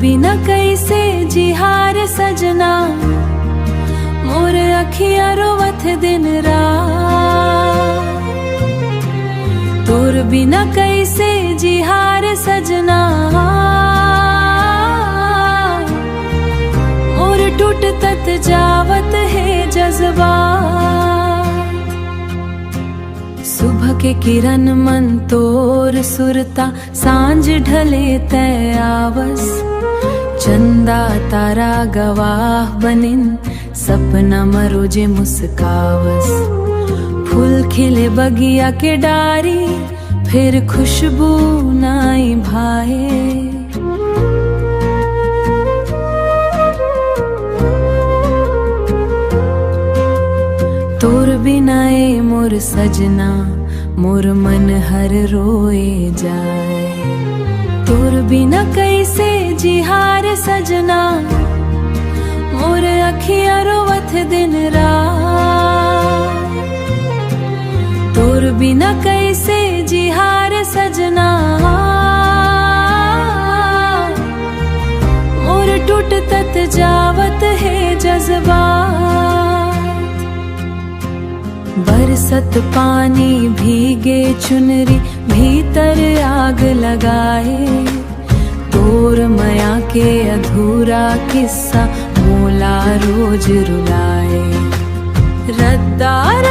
बिना कैसे जिहार सजना, मोर अखिया रोवत दिन रात। तोर बिना कैसे जिहार सजना, मोर टूटत जावत है जज्बात। सुबह के किरण मन तोर सुरता, सांझ ढले तय आवस। चंदा तारा गवाह बनिन, सपना मरोजे मुस्कावस। फूल खिले बगिया के डारी, फिर खुशबू नाई भाए। तोर बिनाए मोर सजना, मोर मन हर रोए जाए। तोर बिना कैसे जिहार सजना, मोर अखिया रोवत दिन रात। तोर बिना कैसे जिहार सजना, मोर टूटत जावत है जज्बात। बरसत पानी भीगे चुनरी, भीतर आग लगाए। तोर माया के अधूरा किस्सा, मोला रोज रुलाए। रद्दार